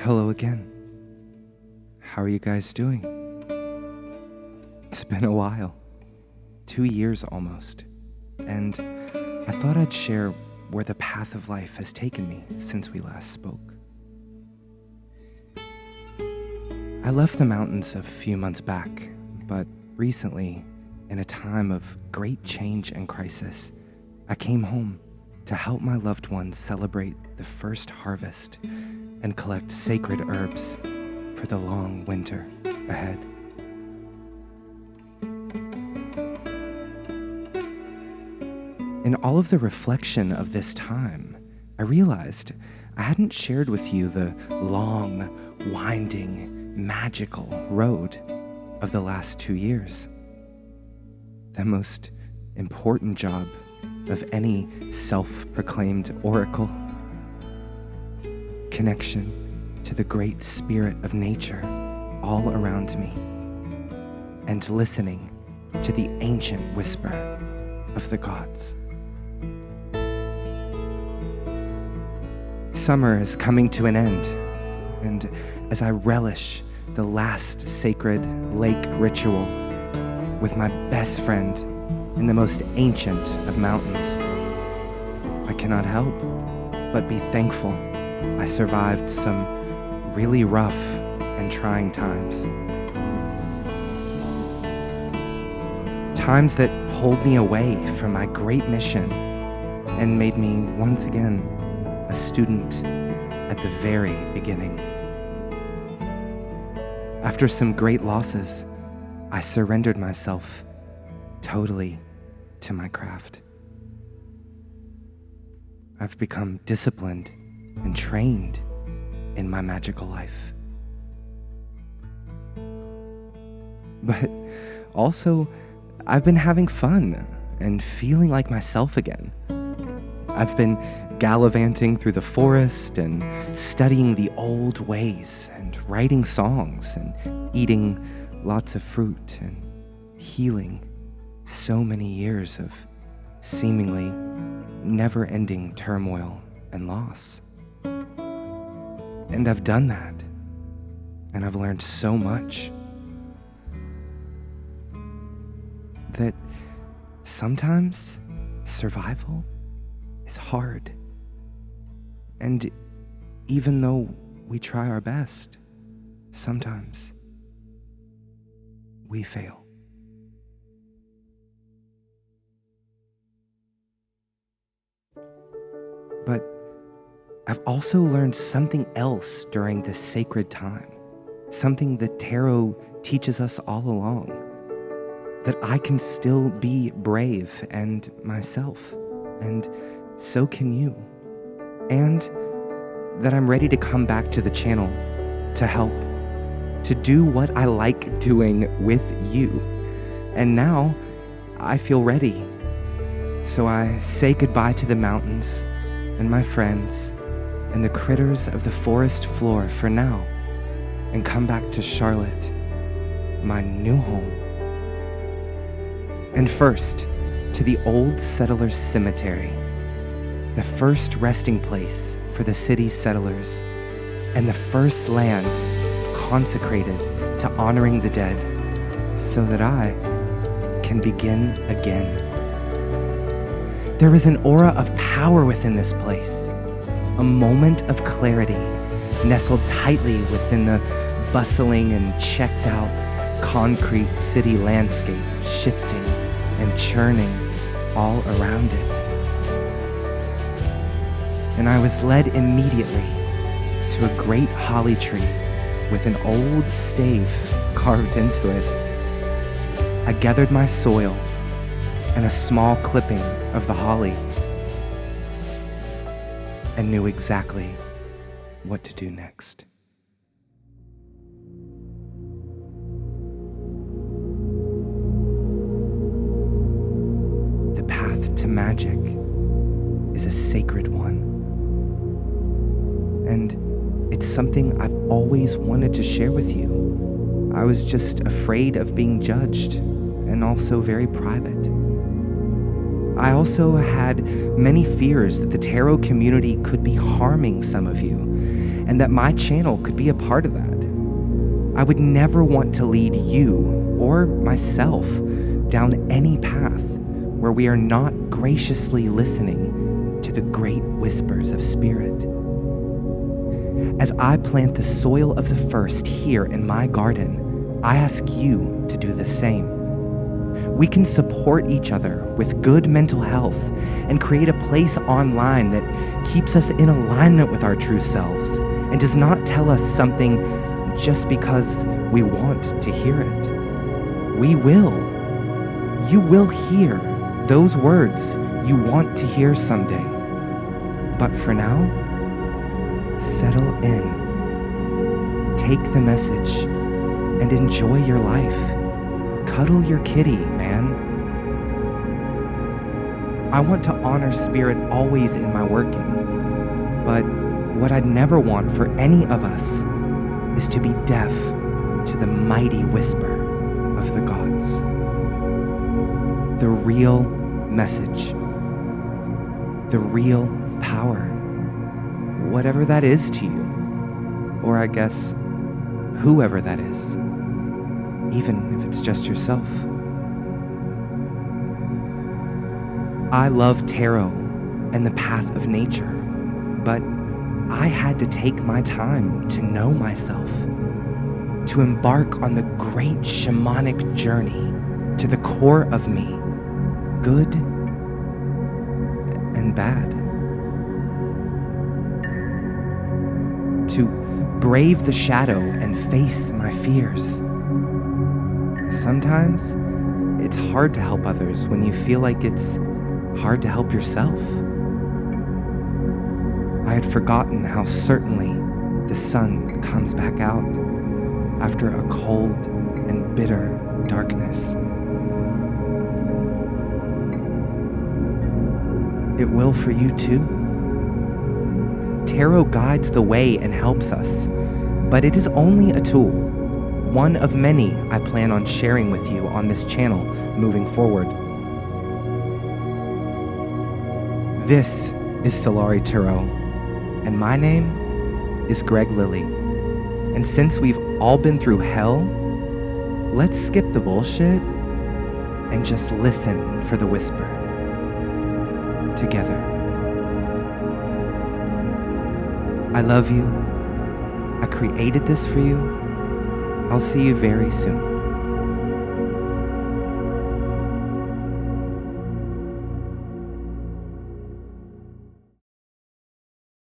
Hello again. How are you guys doing? It's been a while. 2 years almost. And I thought I'd share where the path of life has taken me since we last spoke. I left the mountains a few months back, but recently, in a time of great change and crisis, I came home to help my loved ones celebrate the first harvest and collect sacred herbs for the long winter ahead. In all of the reflection of this time, I realized I hadn't shared with you the long, winding, magical road of the last 2 years. The most important job of any self-proclaimed oracle. Connection to the great spirit of nature all around me, and listening to the ancient whisper of the gods. Summer is coming to an end, and as I relish the last sacred lake ritual with my best friend in the most ancient of mountains, I cannot help but be thankful I survived some really rough and trying times. Times that pulled me away from my great mission and made me once again a student at the very beginning. After some great losses, I surrendered myself totally to my craft. I've become disciplined and trained in my magical life. But also, I've been having fun and feeling like myself again. I've been gallivanting through the forest and studying the old ways and writing songs and eating lots of fruit and healing so many years of seemingly never-ending turmoil and loss. And I've done that, and I've learned so much that sometimes survival is hard. And even though we try our best, sometimes we fail. But I've also learned something else during this sacred time, something that tarot teaches us all along, that I can still be brave and myself, and so can you, and that I'm ready to come back to the channel to help, to do what I like doing with you. And now I feel ready, so I say goodbye to the mountains and my friends and the critters of the forest floor for now, and come back to Charlotte, my new home. And first, to the old settlers' cemetery, the first resting place for the city's settlers, and the first land consecrated to honoring the dead, so that I can begin again. There is an aura of power within this place, a moment of clarity nestled tightly within the bustling and checked out concrete city landscape, shifting and churning all around it. And I was led immediately to a great holly tree with an old stave carved into it. I gathered my soil and a small clipping of the holly and knew exactly what to do next. The path to magic is a sacred one, and it's something I've always wanted to share with you. I was just afraid of being judged and also very private. I also had many fears that the tarot community could be harming some of you, and that my channel could be a part of that. I would never want to lead you or myself down any path where we are not graciously listening to the great whispers of spirit. As I plant the soil of the first here in my garden, I ask you to do the same. We can support each other with good mental health and create a place online that keeps us in alignment with our true selves and does not tell us something just because we want to hear it. We will. You will hear those words you want to hear someday. But for now, settle in. Take the message and enjoy your life. Cuddle your kitty, man. I want to honor spirit always in my working, but what I'd never want for any of us is to be deaf to the mighty whisper of the gods. The real message, the real power, whatever that is to you, or I guess whoever that is, even if it's just yourself. I love tarot and the path of nature, but I had to take my time to know myself, to embark on the great shamanic journey to the core of me, good and bad. To brave the shadow and face my fears. Sometimes it's hard to help others when you feel like it's hard to help yourself. I had forgotten how certainly the sun comes back out after a cold and bitter darkness. It will for you too. Tarot guides the way and helps us, but it is only a tool, one of many I plan on sharing with you on this channel moving forward. This is Solari Tarot, and my name is Greg Lilly. And since we've all been through hell, let's skip the bullshit and just listen for the whisper together. I love you. I created this for you. I'll see you very soon.